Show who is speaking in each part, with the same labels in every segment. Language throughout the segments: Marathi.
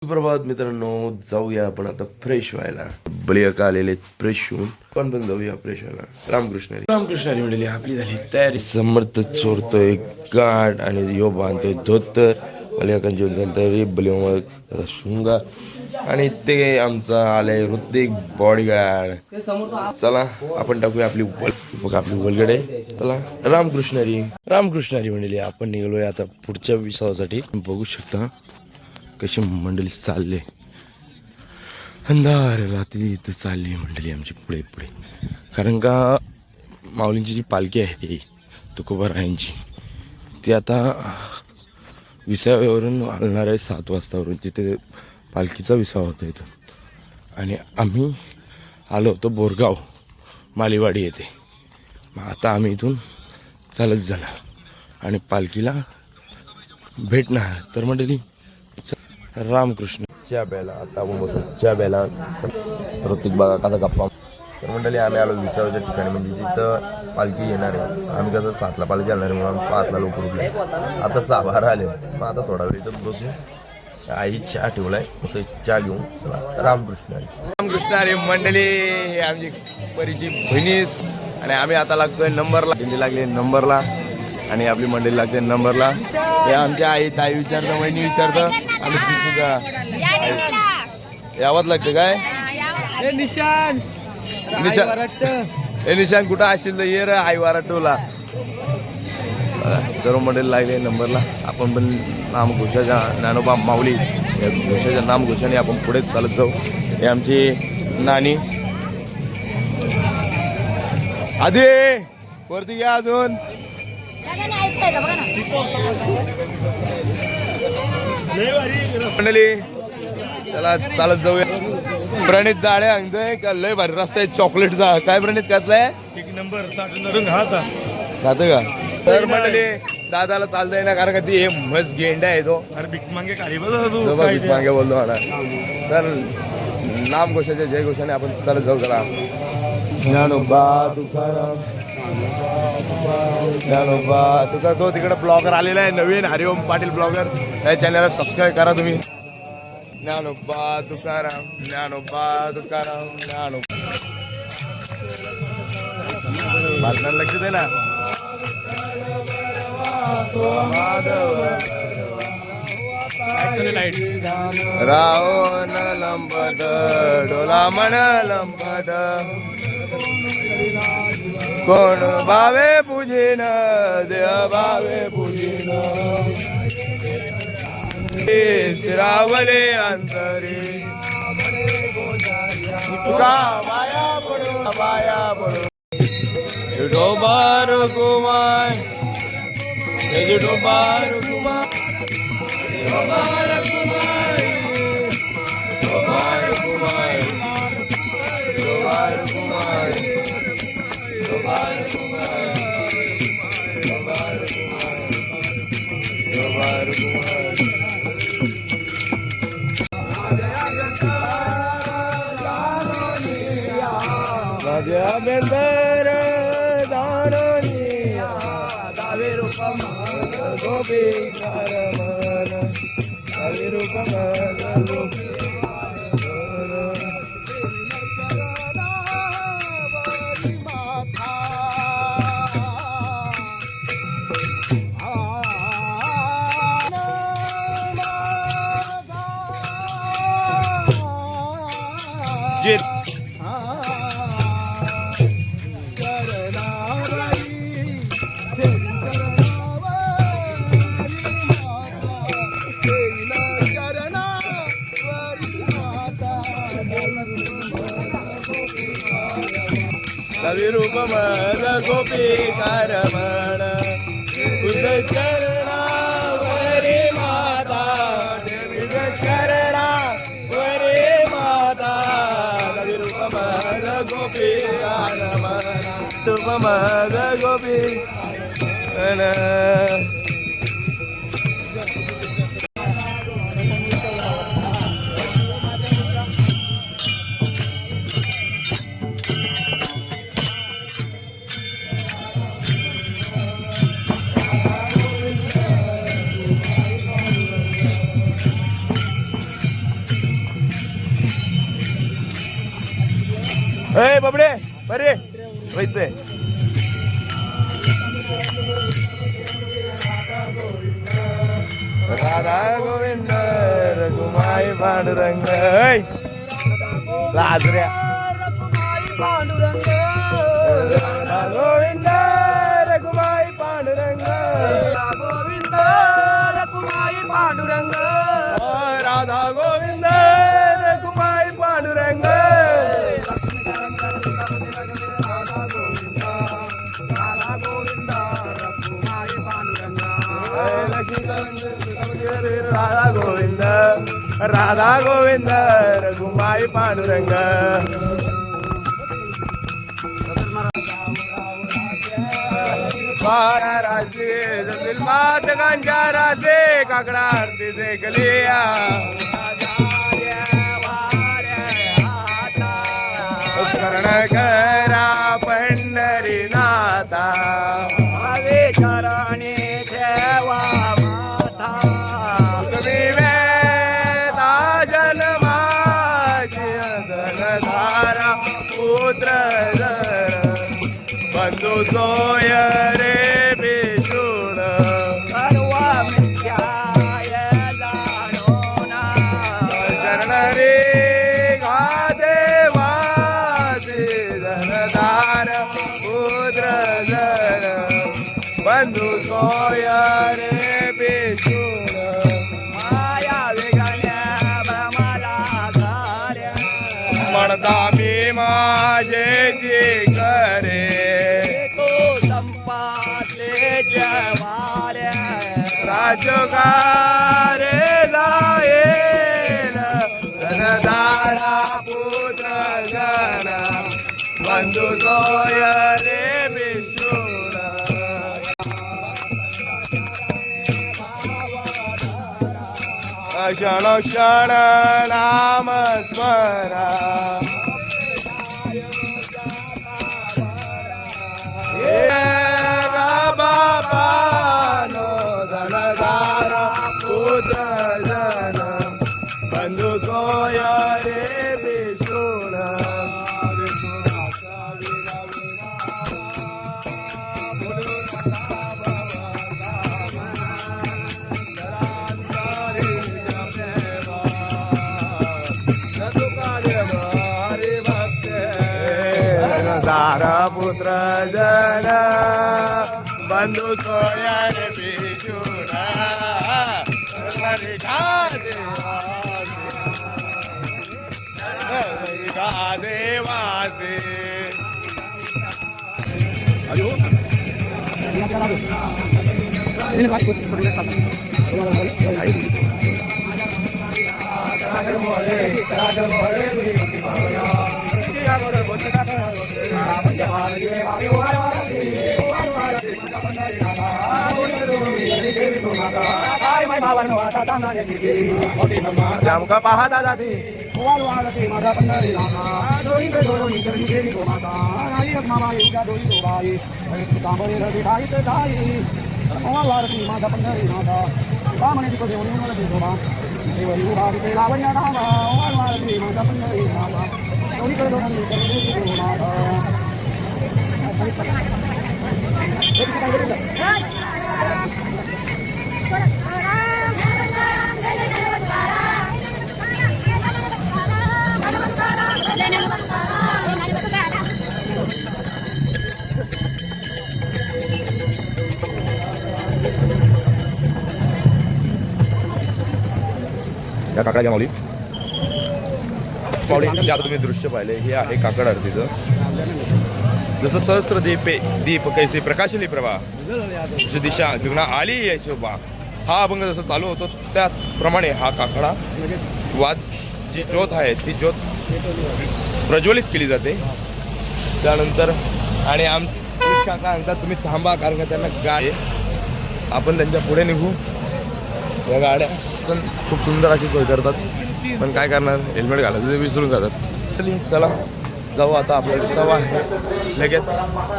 Speaker 1: सुप्रभात मित्रांनो, जाऊया आपण आता फ्रेश व्हायला. बलिया का आलेले फ्रेश होऊन पण जाऊया फ्रेश व्हायला. रामकृष्णारी म्हणलेली आपली झाली तयारी. समर्थ चोरतोय गाठ आणि यो बांधतोय धोतर. बलियाकांची जेवण तयारी. बलिया शुंगा आणि ते आमचा आले ऋतिक बॉडीगार्ड. चला आपण टाकूया आपली वलगडे. चला रामकृष्णारी म्हणलेली आपण निघलोय आता पुढच्या विसावासाठी. बघू शकता कशी मंडळी चालले. अंधार रात्री इथं चालली मंडळी आमची पुढे पुढे. कारण का माऊलींची जी पालखी आहे तुकोबारायांची ती आता विसाव्यावरून हलणार आहे 7 वाजतावरून, जिथे पालखीचा विसावा होतो इथून. आणि आम्ही आलो होतो बोरगाव मालीवाडी येथे. मग आता आम्ही इथून चालत जाणार आणि पालखीला भेटणार. तर मंडळी रामकृष्ण च्या बेला आता आपण बसतो च्या बेला ऋतिक बघा कसा गप्पा. तर मंडळी आम्ही आलो विसाव्याच्या ठिकाणी, म्हणजे जिथं पालखी येणार आहे. आम्ही कसं 7ला पालखी आणणार आहे म्हणून 5ला लवकर उठले. आता 6:12 आले. मग आता थोडा वेळ इथं बसून आई चहा ठेवलाय असं चहा घेऊन चला रामकृष्ण अरे मंडळी आमची परीची बहिणीस. आणि आम्ही आता लागतोय नंबरला. दिंडी लागली नंबरला आणि आपली मंडळी लागते नंबरला. हे आमच्या आई ताई विचारतं, वहिनी विचारतं. आम्ही सुद्धा यावंच लागतं काय. निशान हे निशान कुठं असेल तर ये रे आई वाराटोला. सर्व मंडळी लागले नंबरला. आपण पण नामघोषाच्या ज्ञानोबा माऊली या घोषाच्या नामघोषाने आपण पुढे चालत जाऊ. हे आमची नानी आधी वरती घ्या अजून. मंडळी चला चालत जाऊया. प्रणित जाळे आणतोय का लय भारी रस्ता आहे चॉकलेटचा. काय प्रणित कसलाय
Speaker 2: 1 नंबर खातं
Speaker 1: का. तर मंडळी दादाला चालतंय ना, कारण का ती हे मस्त गेंडा आहे तो.
Speaker 2: अरे भीक मागे खाली तू
Speaker 1: भीक मागे बोलतो मला. तर नाम घोषाच्या जय घोषाने आपण चालत जाऊ. जरा ज्ञानोबा तुकाराम ज्ञानोबा तुका. तो तिकडे ब्लॉगर आलेला आहे नवीन हरिओम पाटील ब्लॉगर. त्या चॅनलला सबस्क्राईब करा तुम्ही. ज्ञानोबा तुकाराम ज्ञानोबा तुकाराम ज्ञानोबा. भाषणाला लक्ष दे ना. राहो न लंबद डोला मन लंबद. कोण भावे पूजिन देह भावे पूजिन. श्रावले अंतरी तुका माया पडो डोबार कुमार डोबार कुमार डोबार कुमार डोबार कुमार डोबार कुमार डोबार कुमार डोबार कुमार. माझ्या बेंदर दाननिया दावे रूपम गोपी करमन दावे रूपम गोपी. रूपम गोपी कारमण तुझ चरणावरी माता तुझ चरणावरी माता. रूपम गोपी कारमण रूपम गोपी. ए बाबडे बरे वैसे राधा गोविंद रघुमाई पांडुरंग लाजऱ्या राधा गोविंद रघुमाई पांडुरंग
Speaker 3: गोविंद रकुमाई पांडुरंग
Speaker 1: राधा गोविंद रघुमाई पांडुरंग राधा गोविंद राधा गोविंद रघुमाई पांडुरंग बारा राजे जतील मात गांजा राजे काकडा आरती देखलिया कर्ण करा पंढरीनाथा
Speaker 3: हवे चरणी ठेवा माथा
Speaker 1: तुम्ही वेदा जन्माची धनधारा पुत्र बंधू सोय रे बिशुण
Speaker 3: सर्व मिथ्याय जाणोना
Speaker 1: शरण रे गादेवाचे धनधार पुत्र जन बंधू सोय रे बिशुण
Speaker 3: माया वेगण्या ब्रह्माला धार्या
Speaker 1: म्हणता मी माझे जी करे
Speaker 3: तो संपाते जवार्या
Speaker 1: राजगारे लायेन धनधारा पुत्र जन बंधू सोय रे विष्णुर क्षण क्षण नाम स्मरा बापानो धनधार पुत्र जन बंधू सोय रे विष्णुर धनधार पुत्र जन बंधू सोय रे विष्णुर देवासे आमका पाहता जाते
Speaker 3: माझा पंढरी नाथा बामणे तिको देवणी मला देवा देवरी उभारी ते लावण्या धावा वारती माझा पंढरी नाथा दोन्ही कडे दोन्ही देव नाथा
Speaker 1: या काकडाच्या माऊली माऊली जे आता तुम्ही दृश्य पाहिले हे आहे काकड आरतीचं जसं सहस्त्र दीप कैसे प्रकाशली प्रभा जशी दिशा गगना आली आहे शोभा हा अभंग जसं चालू होतो त्याचप्रमाणे हा काकडा वाद जी ज्योत आहे ती ज्योत प्रज्वलित केली जाते त्यानंतर आणि काका सांगतात तुम्ही थांबा कारण का त्यांना गाडी आपण त्यांच्या पुढे निघू या गाड्या खूप सुंदर अशी सोय करतात पण काय करणार हेल्मेट घालायचं ते विसरून जातात चला जाऊ आता आपला विसावा आहे लगेच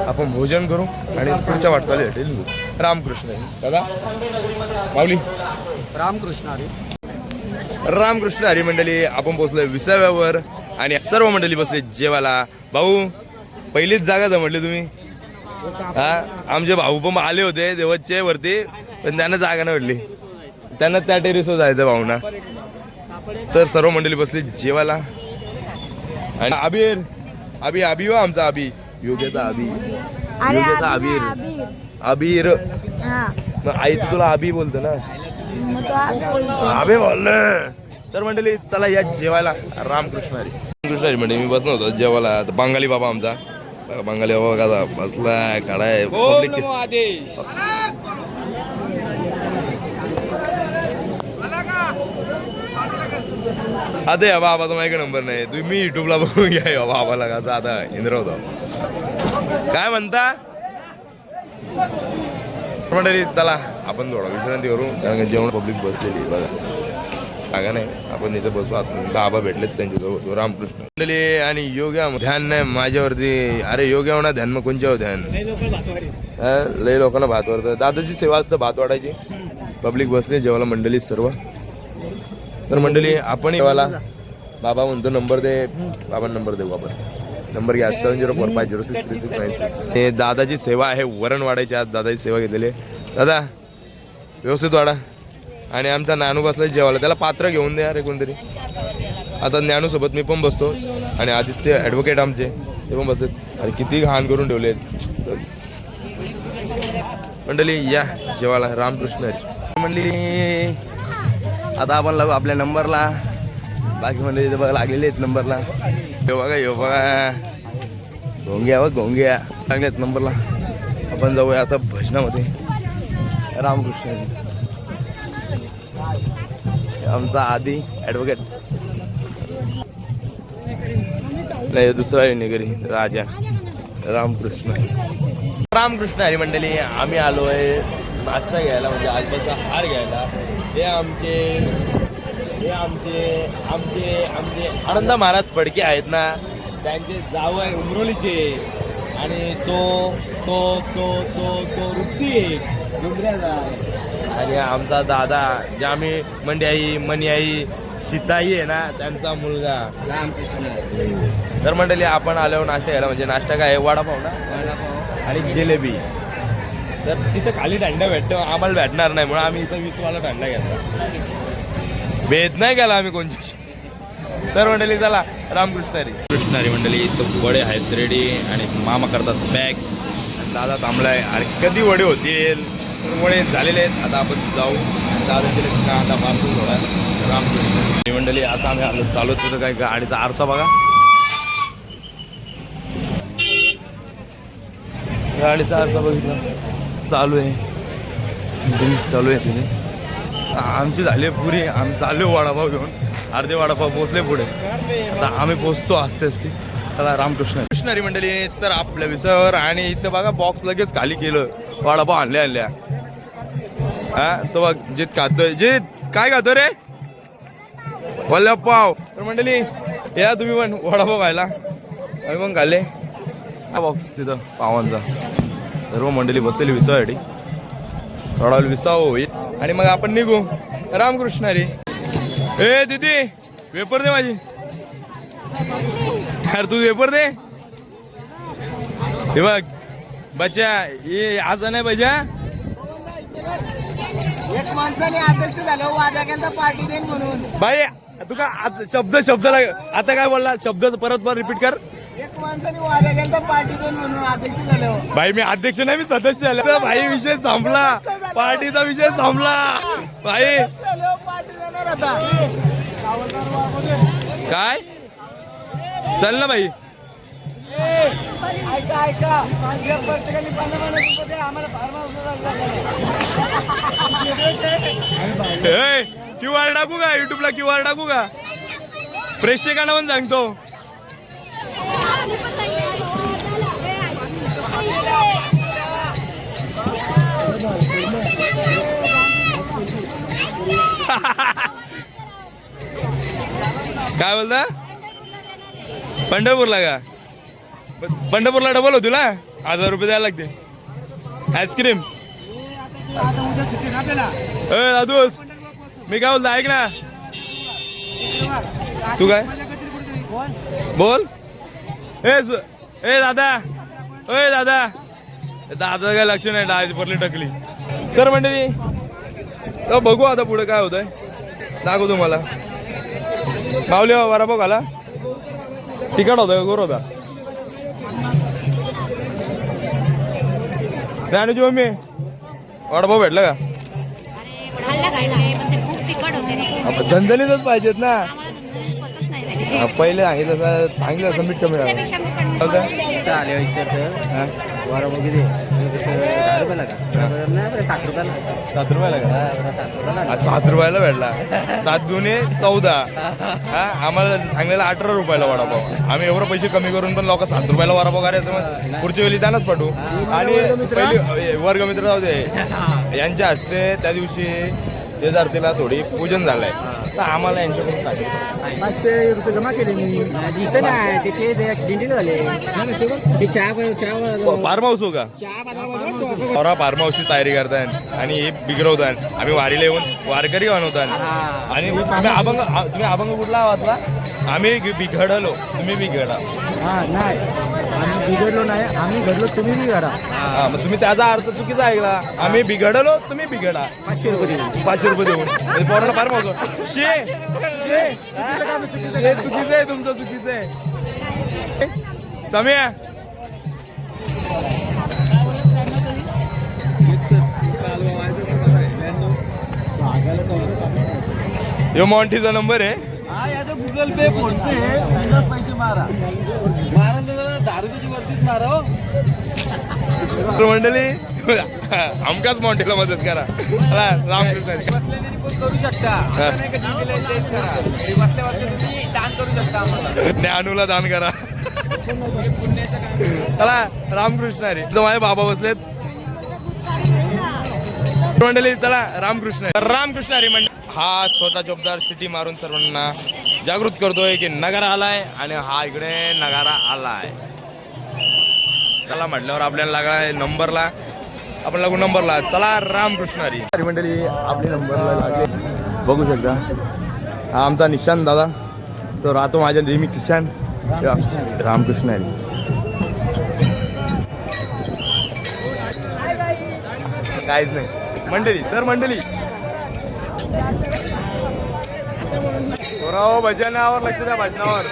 Speaker 1: आपण भोजन करू आणि पुढच्या वाटचालीसाठी निघू रामकृष्ण दादा माऊली
Speaker 3: रामकृष्ण हरी
Speaker 1: रामकृष्ण हरी मंडळी आपण पोहोचलोय विसाव्यावर आणि सर्व मंडळी बसले जेवायला. भाऊ पहिलीच जागा जमटली तुम्ही. हा आमचे भाऊ पण आले होते देवचे वरती, पण त्यांना जागा नाही भेटली, त्यांना त्या टेरेसवर जायचं भाऊना. तर सर्व मंडळी बसली जेवायला. आणि अबी हो आमचा अबी, योग्याचा अबी, योग्याचा अबीर अबीर. मग आई तर तुला अबी बोलतो ना, अबे बोललं. तर मंडळी चला या जेवायला. रामकृष्ण हरी म्हणजे मी बसलो होतो जेवायला. बंगाली बाबा आमचा, बंगाली बाबा कसा बसलाय काढाय. आता या बाबाचा माझ्याकडे नंबर नाही, तुम्ही युट्यूबला बघून घ्या या बाबाला कसा आता इंद्र होता. काय म्हणता मंडळी चला आपण थोडा विश्रांती करू, कारण जेवण पब्लिक बसलेली बघा जागा नाही. आपण इथे बसू. आता बाबा भेटलेत त्यांच्याजवळ. रामकृष्ण मंडळी. आणि योग्या ध्यान नाही माझ्यावरती. अरे योग्या होणार ध्यान, मग कोणच्यावर ध्यान. लय लोकांना भात वाढतं. दादाची सेवा असतं भात वाढायची. पब्लिक बसले जेवायला मंडळी सर्व. तर मंडळी आपण जेवायला. बाबा म्हणतो नंबर दे, बाबा नंबर देऊ आपण. नंबर घ्या 7045063696. हे दादाची सेवा आहे वरण वाढायची. आज दादाची सेवा घेतलेली आहे. दादा व्यवस्थित वाढा. आणि आमचा नानू बसला जेवायला, त्याला पात्र घेऊन द्या रे कोणतरी. आता ज्ञानूसोबत मी पण बसतो आणि आदित्य ॲडव्होकेट आमचे ते पण बसतात. आणि किती घाण करून ठेवले मंडळी. या जेवायला. रामकृष्ण मंडळी. आता आपण लागू आपल्या नंबरला. बाकी मंडळी इथे बघा लागलेले आहेत नंबरला. हे बघा हे बघा घोंग्या व घोंग्या लागले आहेत नंबरला. आपण जाऊया आता भजनामध्ये. रामकृष्ण आमचा आदी ॲडव्होकेट. नाही दुसरा नेगरी राजा. रामकृष्ण रामकृष्ण हरी मंडळी. आम्ही आलो आहे नाश्ता घ्यायला, म्हणजे आजपाचा हार घ्यायला. हे आमचे आनंद महाराज फडके आहेत ना, त्यांचे जाऊ आहे उमरोलीचे. आणि तो रुक्ती डुंगऱ्याचा. आणि आमचा दादा जे आम्ही मणी आई सीताई आहे ना, त्यांचा मुलगा रामकृष्ण. तर मंडळी आपण आलो नाश्ता घ्यायला. म्हणजे नाश्ता काय आहे, वडापाव ना, वडापाव आणि जिलेबी. तर तिथं खाली दांडा भेटतो, आम्हाला भेटणार नाही म्हणून आम्ही इथं 20वाला दांडा घेतला. भेद नाही केला आम्ही कोणची. तर मंडळी चला रामकृष्ण हरी. कृष्ण हरी मंडळी. इथं वडे आहेत रेडी आणि मामा करतात पॅक. दादा थांबलाय. अरे कधी वडे होतील. वडे झालेले आहेत. आता आपण जाऊ. दादा दिले कांदा मारतो थोडा. रामकृष्ण मंडळी. आता आम्ही आलो चालू तिथं काय गाडीचा आरसा बघा. गाडीचा आरसा बघितला चालू आहे तिथे. आमची झाली पुरी. आम्ही चाललो वडापाव घेऊन. अर्धे वडापाव पोचले पुढे. आता आम्ही पोचतो आस्ते आस्ते. चला रामकृष्ण कृष्णरी मंडळी. तर आपल्या विषयावर. आणि इथं बघा बॉक्स लगेच खाली केलं. वडापाव आणल्या हा तो बघ जित खातोय. जित काय खातो रे. वडापाव. तर मंडळी या तुम्ही पण वडापाव खायला. आम्ही पण खाल्ले. हा बॉक्स तिथं पावांचा. सर्व मंडळी बसलेली विसावासाठी. थोडा विसाव होईल आणि मग आपण निघू. रामकृष्ण हरी. ए दीदी वेपर दे माझी. यार तू वेपर दे. हे बघ बच्चा हे असं नाही पाहिजे.
Speaker 3: एक माणसाने अध्यक्ष झालं वाद्याचा पार्टी देईन म्हणून.
Speaker 1: भाई तू का शब्द आता काय बोलला. शब्द परत रिपीट कर.
Speaker 3: एक माणसाने वाद्याचा पार्टी देईन म्हणून अध्यक्ष झालं.
Speaker 1: भाई मी अध्यक्ष नाही, मी सदस्य झालो. भाई विषय संपला. पार्टीचा विषय संपला भाई.
Speaker 3: पार्टी देणार आता
Speaker 1: काय चल ना भाई.
Speaker 3: ऐका प्रत्येकाने 50 रुपये आम्हाला फार्म
Speaker 1: क्यूआर टाकू का युट्यूबला. क्यूआर टाकू का प्रेक्षकांना पण सांगतो. काय बोलता. पंढरपूरला का. पंढरपूरला डबल होती ना. 1000 रुपये द्यायला लागते. आईस्क्रीम दादूस. मी काय बोलतो ऐक ना. तू काय बोल. ए दादा, ओय दादा. दादा काय लक्ष नाही, डायची परली टकली. तर मंडळी तर बघू आता पुढे काय होतंय, दाखवू तुम्हाला. माऊली वडापाव खाला, तिखट होता का गोर होता? ज्ञानूची मम्मी वडापाव भेटला का? झणझणीतच पाहिजेत ना. पहिले सांगितलं असं मीठ कमी
Speaker 3: ₹7
Speaker 1: 7 रुपयाला का? 7 रुपयाला भेटला. 7 दुने 14. हा आम्हाला सांगलेला 18 रुपयाला वडापाव. आम्ही एवढं पैसे कमी करून पण लोक 7 रुपयाला वडापाव करायचं. मग पुढच्या वेळी त्यांनाच पाठवू. आणि पहिली वर्गमित्र जाऊ दे, यांच्या हस्ते त्या दिवशी तिला थोडी पूजन झालंय, तर आम्हाला यांच्याकडून
Speaker 3: ₹500 जमा केले मी. इथे नाही, तिथे दिंडीला झाले.
Speaker 1: फार्म हाऊस हो का? औरा फार्म हाऊसची तयारी करताय आणि हे बिघडवतात. आम्ही वारीला येऊन वारकरी बनवतात. आणि तुम्ही अभंग कुठला वाचला? आम्ही बिघडलो, तुम्ही बिघडा.
Speaker 3: नाही, आम्ही बिघडलो नाही, आम्ही घडलो, तुम्ही बिघडा.
Speaker 1: हा, मग तुम्ही त्याचा अर्थ चुकीचा ऐकला. आम्ही बिघडलो, तुम्ही बिघडा. ₹500 देऊन पोराला फार मावतो. चुकीचं आहे तुमचं, चुकीचं आहे. सम्या यो मॉन्टीचा नंबर आहे.
Speaker 3: गुगल पे, फोन पे, पैसे मारा. दारूची वरतीच मारा.
Speaker 1: मंडळी आमकाच मॉन्टीला मदत करा. रामकृष्ण
Speaker 3: करू शकता, दान करू शकता.
Speaker 1: ज्ञानूला दान करा. चला रामकृष्ण हरी. माझे बाबा बसलेत मंडळी. चला रामकृष्ण रामकृष्ण हरी. मंडळी हा छोटा चोपदार सिटी मारून सर्वांना जागृत करतोय की नगारा आलाय आणि हा इकडे नगारा आलाय. त्याला म्हटल्यावर आपल्याला लागलाय नंबरला, आपण लागू नंबरला. चला रामकृष्ण हरी. मंडळी आपली नंबरला लागले, बघू शकता. हा आमचा निशांत दादा, तो राहतो माझ्या नेहमी किशान. रामकृष्ण हरी. काहीच नाही मंडळी. तर मंडळी भजनावर लक्ष द्या, भजनावर.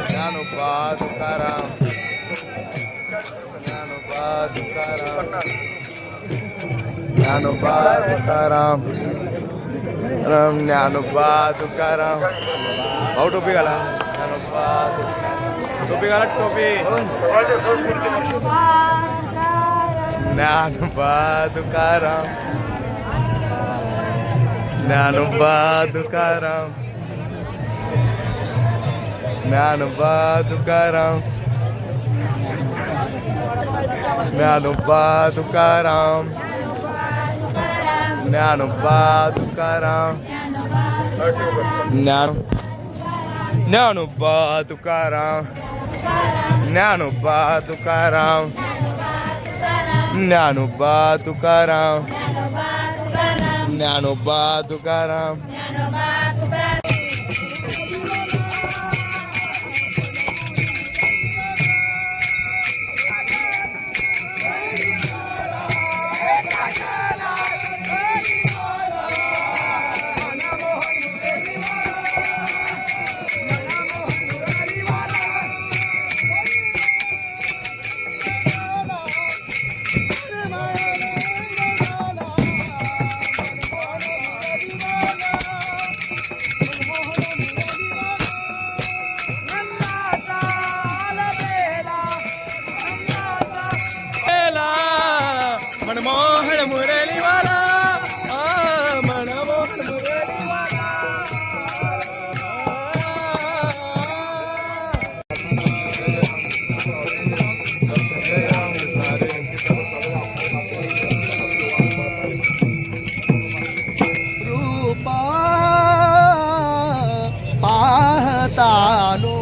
Speaker 1: ज्ञानोबा तुकाराम, ज्ञानोबा तुकाराम, ज्ञानोबा तुकाराम, ज्ञानोबा तुकाराम. भाऊ टोपी घाला. ज्ञानोबा टोपी घाला, टोपी. ज्ञानोबा तुकाराम, ज्ञानोबा तुकाराम, ज्ञानोबा तुकाराम, ज्ञानोबा तुकाराम, ज्ञानोबा तुकाराम, ज्ञानोबा तुकाराम, ज्ञानोबा तुकाराम, ज्ञानोबा तुकाराम, ज्ञानोबा तुकाराम. मनमोहन मुरलीवाला, मनमोहन मुरलीवाला.
Speaker 3: रूपा पाहतालो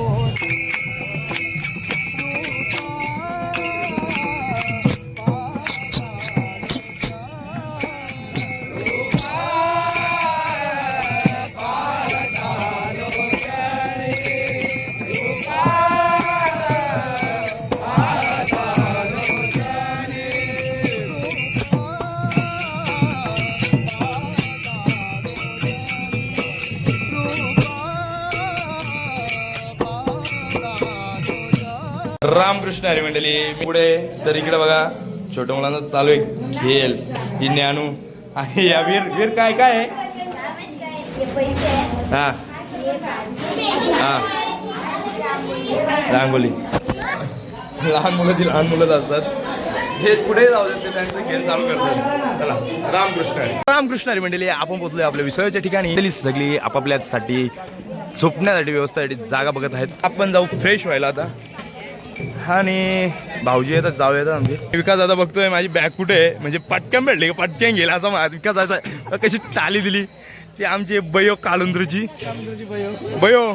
Speaker 1: रामकृष्ण हरी मंडळी पुढे तर इकडे बघा छोट्या मुलांना चालू आहे खेळ ही ज्ञानू आणि या वीर काय काय आहे हा हा रांगोली लहान मुलं असतात हे पुढे जाऊ देत ते त्यांचं खेळ चालू करतात. चला रामकृष्ण हरी मंडळी आपण पोहोचलोय आपल्या विसर्जच्या ठिकाणी. सगळी आपापल्यासाठी झोपण्यासाठी व्यवस्थेसाठी जागा बघत आहेत. आपण जाऊ फ्रेश व्हायला आता आणि भाऊजी येतात जाऊया आमचे. विकास दादा बघतोय माझी बॅग कुठे आहे म्हणजे पटकन भेटले का पटकन गेला असं माझा विकास दादा कशी टाली दिली ती आमची बयो कालुंद्रची बयो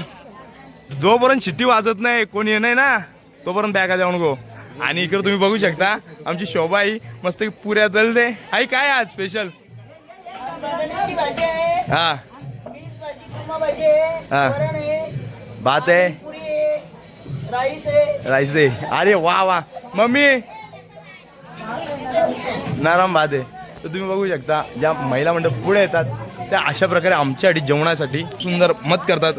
Speaker 1: जोपर्यंत शिट्टी वाजत नाही कोणी ये नाही ना तोपर्यंत बॅगा जाऊ नको. आणि इकडे तुम्ही बघू शकता आमची शोभा आई मस्त पुऱ्या दलते. आई काय आज स्पेशल हा हा भात आहे राईस आहे. अरे वा वा मम्मी नरम भात आहे. तर तुम्ही बघू शकता ज्या महिला मंडळ पुढे येतात त्या अशा प्रकारे आमच्यासाठी जेवणासाठी सुंदर मत करतात.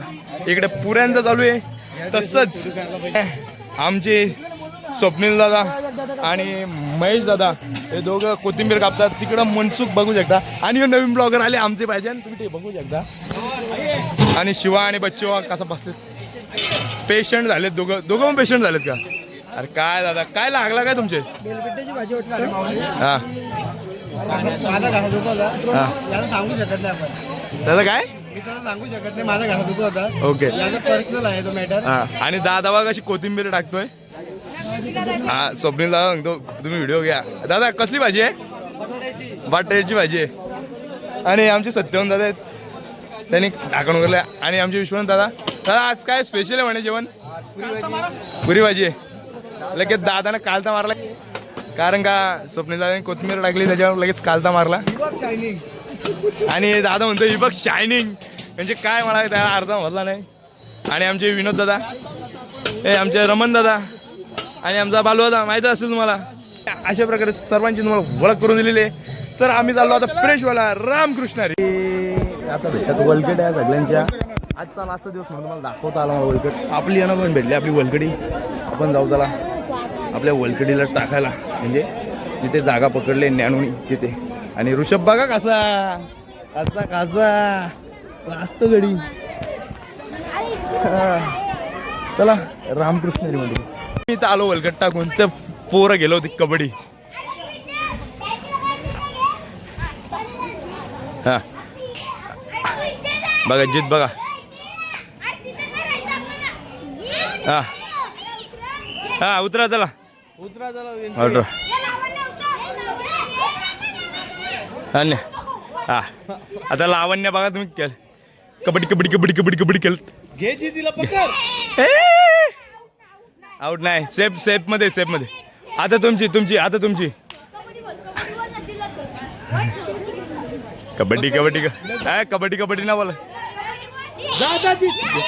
Speaker 1: इकडे पुऱ्यांचं चालू आहे. तसंच आमचे स्वप्नील दादा आणि महेश दादा हे दोघं कोथिंबीर कापतात. तिकडं मनसुख बघू शकता आणि नवीन ब्लॉगर आले आमचे पाहिजे तुम्ही ते बघू शकता. आणि शिवा आणि बच्चो कसं बसलेत पेशंट झालेत दोघं पण पेशंट झालेत का. अरे काय दादा काय लागला काय तुमचे हा
Speaker 3: सांगू शकत नाही आपण
Speaker 1: दादा काय
Speaker 3: सांगू शकत नाही माझा घरात होतो होता.
Speaker 1: ओके
Speaker 3: पर्सनल आहे तो मॅटर.
Speaker 1: हा आणि दादा बघा कशी कोथिंबीर टाकतोय. हा स्वप्नील दादा सांगतो तुम्ही व्हिडिओ घ्या. दादा कसली भाजी आहे बटाट्याची भाजी आहे. आणि आमचे सत्यवन दादा आहेत त्यांनी ढाकण वगैरे. आणि आमचे विश्वनाथ दादा दादा आज काय स्पेशल आहे म्हणे जेवण पुरी भाजी आहे. लगेच दादाने कालता मारला कारण का स्वप्नील दादाने कोथिंबीर टाकली त्याच्यावर लगेच कालता मारला. आणि दादा म्हणतो ही बघ शायनिंग म्हणजे काय मला त्याला अर्धा भरला नाही. आणि आमचे विनोद दादा हे आमचे रमण दादा आणि आमचा बालू दादा माहिती असेल तुम्हाला. अशा प्रकारे सर्वांची तुम्हाला ओळख करून दिलेली आहे. तर आम्ही चाललो आता फ्रेश व्हायला. रामकृष्ण हरी. आता भेटतात वलकट आहे सगळ्यांच्या. आजचा लास्ट दिवस म्हणून तुम्हाला दाखवता आला मला वलकट. आपली यांना पण भेटली आपली वलकडी. आपण जाऊ त्याला आपल्या वलकडीला टाकायला म्हणजे तिथे जागा पकडले ज्ञानूनी तिथे. आणि ऋषभ बघा कसा कसा कसा लास्ट गडी. चला रामकृष्ण हरी म्हणजे मी इथं आलो वलकट टाकून तर पोरं गेलो होती कबड्डी. हा बघा जित बघा हा हा उतरा चला ऑर्डर हा आता लावण्य बघा तुम्ही केलं कबड्डी कबड्डी कबड्डी कबड्डी कबड्डी केलं
Speaker 2: घे जी तिला पकड.
Speaker 1: आउट नाही सेफ मध्ये आता तुमची कबड्डी कबड्डी ना बोला.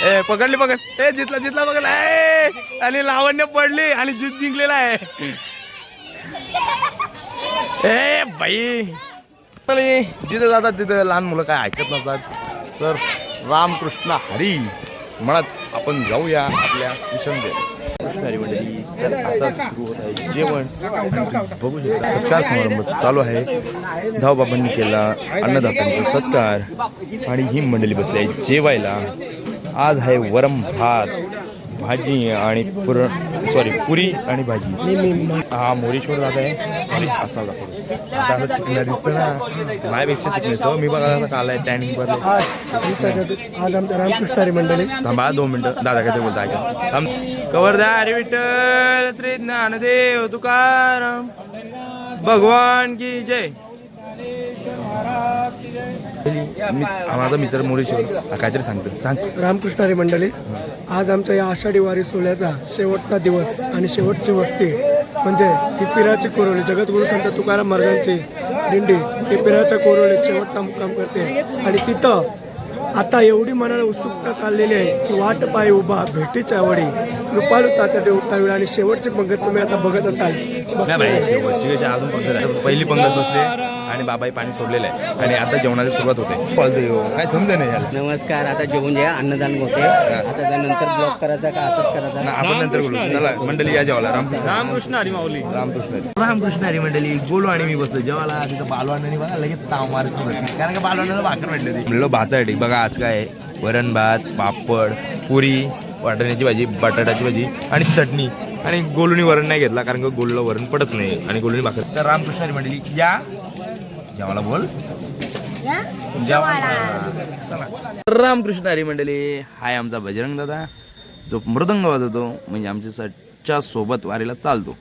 Speaker 1: ए पकड ए जितला पकड. आणि लावण्य पडली आणि जीत जिंकलेला आहे. ए बाई जिथे जातात तिथे लहान मुलं काय ऐकत नसतात. तर रामकृष्ण हरी म्हणत आपण जाऊया आपल्या मिशनकडे. कृष्ण हरी मंडळी तर आता सुरू होत आहे जेवण. बघू शकता सत्कार समारंभ चालू आहे. धावबाबांनी केला अन्नदात्यांचा सत्कार आणि ही मंडळी बसली आहे जेवायला. आज आहे वरम भात भाजी आणि पुरी आणि भाजी. हा मोरेश्वर दादा आहे असा दाखवतो. आता असं चिकना दिसतं ना माझ्यापेक्षा चिकनेसं मी बघा काल आहे टॅनिंग वर.
Speaker 3: आज आमच्या रामकृष्ण हरी मंडळी
Speaker 1: थांबा 2 मिनिटं दादा काय ते बोलता ऐका. कवरदा हरी विठ्ठल श्री ज्ञानदेव तुकाराम भगवान की जय. माझा मित्र मोरेश्वर काहीतरी सांग.
Speaker 3: रामकृष्ण हरी मंडळी आज आमच्या या आषाढी वारी सोहळ्याचा शेवटचा दिवस आणि शेवटची वस्ती म्हणजे ही पिराची कोरोळी जगद्गुरू संत तुकाराम महाराजांची दिंडी ही पिराच्या कोरोळीत शेवटचा मुक्काम करते. आणि तिथं आता एवढी मनाला उत्सुकता चाललेली आहे की वाट पाय उभा भेटीच्या आवडी कृपालू तात्या उठावी. आणि शेवटची पंगत तुम्ही आता बघत असाल
Speaker 1: शेवटची कशी अजून पंगत पहिली पंगत बसले आणि बाबाही पाणी सोडलेलं आहे आणि आता जेवणाला सुरुवात होते. काय समजा नाही याला.
Speaker 4: नमस्कार. आता जेवून घ्या, अन्नदान होते. आता त्यानंतर ब्लॉक करायचा का आताच करायचा?
Speaker 1: ना, आपण नंतर बोलू. चला मंडळी या जेवायला.
Speaker 2: रामकृष्ण हरी माऊली.
Speaker 1: रामकृष्ण हरी मंडळी. गोलू आणि मी बसलो जेवायला. तिथं बालवानाने बघा लगेच ताव मारत होती, कारण का बालवानाला भाकर भेटली होती. म्हणलं भात आहे ठीक. बघा आज काय आहे, वरण भात, पापड, पुरी, वाटाण्याची भाजी, बटाट्याची भाजी आणि चटणी. आणि गोलूनी वरण नाही घेतला कारण का गोलूला वरण पडत नाही आणि गोलूनी भाकर. तर रामकृष्ण हरी मंडळी या जेवायला. बोल चला. रामकृष्ण हरी मंडळी. हाय आमचा बजरंग दादा जो मृदंग वाजवतो, म्हणजे आमच्या सच्च्या सोबत वारीला चालतो.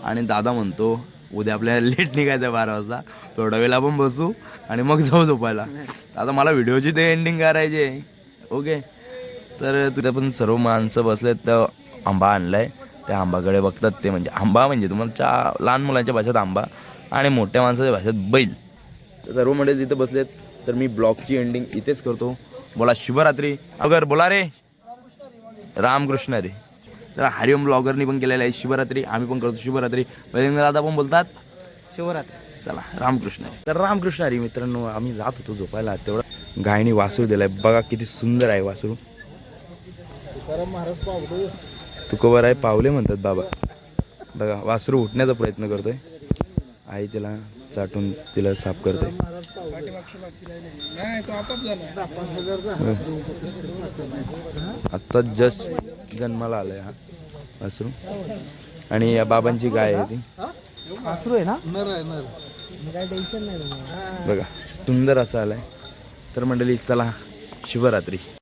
Speaker 1: आणि दादा म्हणतो उद्या आपल्याला लेट निघायचं 12 वाजता, थोडा वेळ आपण बसू आणि मग जाऊ झोपायला. आता मला व्हिडिओची ते एंडिंग करायची आहे. ओके, तर तिथे पण सर्व माणसं बसलेत. तर आंबा आणलाय, त्या आंबाकडे बघतात ते. म्हणजे आंबा म्हणजे तुम्हाला लहान मुलांच्या भाषेत आंबा आणि मोठ्या माणसाच्या भाषेत बैल. तर सर्व मंडळी तिथे बसलेत. तर मी ब्लॉगची एंडिंग इथेच करतो. बोला शिवरात्री. अगर बोला रे रामकृष्ण रे. तर हरिओम ब्लॉगरनी पण केलेलं आहे शिवरात्री. आम्ही पण करतो शिवरात्री. दादा पण बोलतात
Speaker 4: शिवरात्री.
Speaker 1: चला रामकृष्ण हरी. तर रामकृष्ण हरी मित्रांनो, आम्ही जात होतो झोपायला. तेवढं गायनी वासरू दिलाय. बघा किती सुंदर आहे वासरू. तुकोबर आहे पावले म्हणतात बाबा. बघा वासरू उठण्याचा प्रयत्न करतोय. आई तिला चाटून तिला साफ करते. आत्ता जस्ट जन्माला आलाय हा वासरू. आणि या बाबांची गाय आहे ती.
Speaker 4: वासरू आहे ना?
Speaker 1: बघा सुंदर असा आलाय. तर मंडळी चला शिवरात्री.